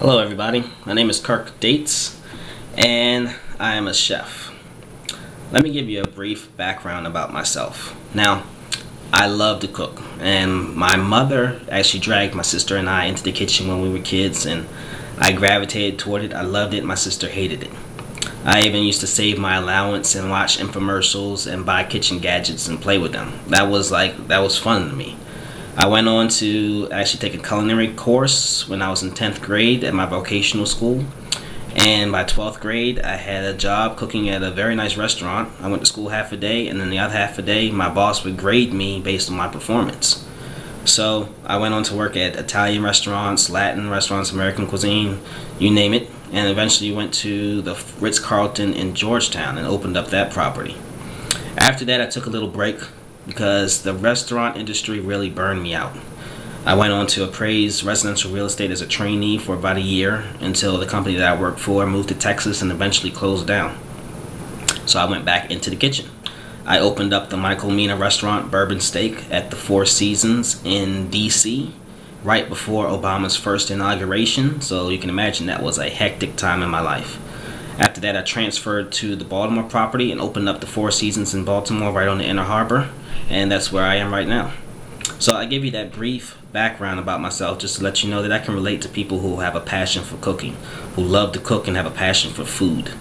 Hello everybody, my name is Kirk Dates and I am a chef. Let me give you a brief background about myself. Now, I love to cook, and my mother actually dragged my sister and I into the kitchen when we were kids, and I gravitated toward it. I loved it. My sister hated it. I even used to save my allowance and watch infomercials and buy kitchen gadgets and play with them. That was fun to me. I went on to actually take a culinary course when I was in 10th grade at my vocational school. And by 12th grade, I had a job cooking at a very nice restaurant. I went to school half a day, and then the other half a day, my boss would grade me based on my performance. So I went on to work at Italian restaurants, Latin restaurants, American cuisine, you name it. And eventually went to the Ritz-Carlton in Georgetown and opened up that property. After that, I took a little break because the restaurant industry really burned me out. I went on to appraise residential real estate as a trainee for about a year until the company that I worked for moved to Texas and eventually closed down. So I went back into the kitchen. I opened up the Michael Mina restaurant, Bourbon Steak, at the Four Seasons in DC right before Obama's first inauguration, so you can imagine that was a hectic time in my life. After that, I transferred to the Baltimore property and opened up the Four Seasons in Baltimore right on the Inner Harbor, and that's where I am right now. So I give you that brief background about myself just to let you know that I can relate to people who have a passion for cooking, who love to cook and have a passion for food.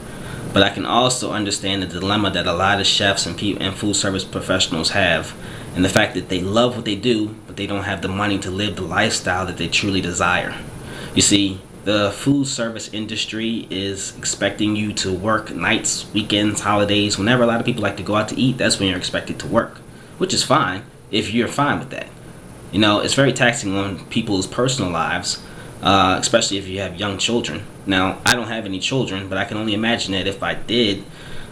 But I can also understand the dilemma that a lot of chefs and food service professionals have, and the fact that they love what they do, but they don't have the money to live the lifestyle that they truly desire. You see, the food service industry is expecting you to work nights, weekends, holidays. Whenever a lot of people like to go out to eat, that's when you're expected to work, which is fine if you're fine with that. You know, it's very taxing on people's personal lives, especially if you have young children. Now, I don't have any children, but I can only imagine that if I did.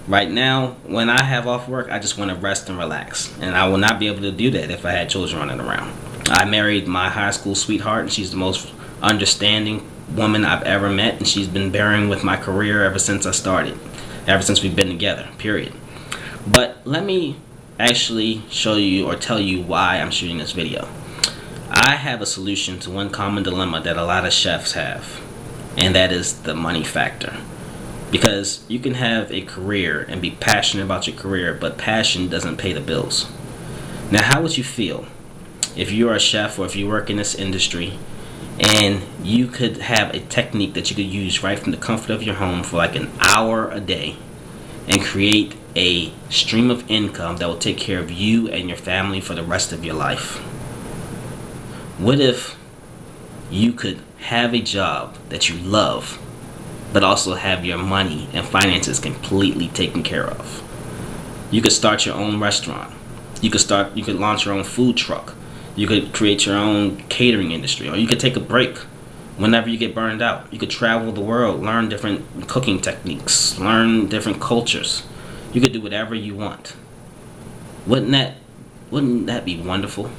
Right now, when I have off work, I just want to rest and relax, and I will not be able to do that if I had children running around. I married my high school sweetheart, and she's the most understanding woman I've ever met, and she's been bearing with my career ever since I started, ever since we've been together, period. But let me actually show you or tell you why I'm shooting this video. I have a solution to one common dilemma that a lot of chefs have, and that is the money factor. Because you can have a career and be passionate about your career, but passion doesn't pay the bills. Now, how would you feel if you're a chef or if you work in this industry and you could have a technique that you could use right from the comfort of your home for like an hour a day and create a stream of income that will take care of you and your family for the rest of your life? What if you could have a job that you love, but also have your money and finances completely taken care of? You could start your own restaurant. You could launch your own food truck. You could create your own catering industry, or you could take a break whenever you get burned out. You could travel the world, learn different cooking techniques, learn different cultures. You could do whatever you want. Wouldn't that be wonderful?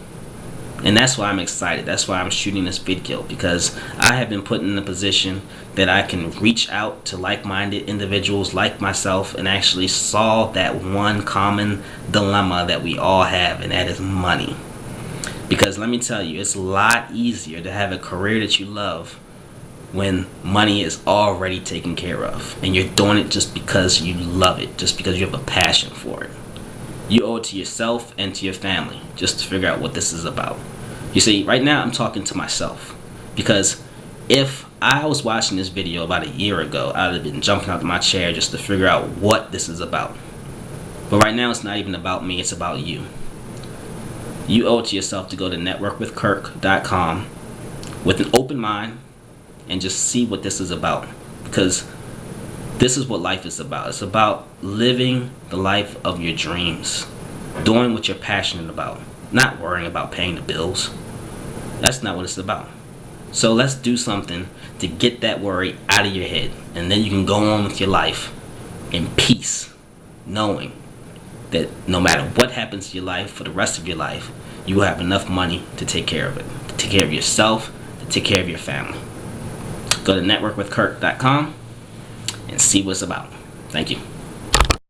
And that's why I'm excited. That's why I'm shooting this video, because I have been put in a position that I can reach out to like-minded individuals like myself and actually solve that one common dilemma that we all have, and that is money. Because let me tell you, it's a lot easier to have a career that you love when money is already taken care of, and you're doing it just because you love it, just because you have a passion for it. You owe it to yourself and to your family just to figure out what this is about. You see, right now I'm talking to myself, because if I was watching this video about a year ago, I would have been jumping out of my chair just to figure out what this is about. But right now it's not even about me, it's about you. You owe it to yourself to go to networkwithkirk.com with an open mind and just see what this is about, because this is what life is about. It's about living the life of your dreams, doing what you're passionate about, not worrying about paying the bills. That's not what it's about. So let's do something to get that worry out of your head, and then you can go on with your life in peace, knowing that no matter what happens to your life for the rest of your life, you will have enough money to take care of it, to take care of yourself, to take care of your family. Go to networkwithkirk.com and see what it's about. Thank you.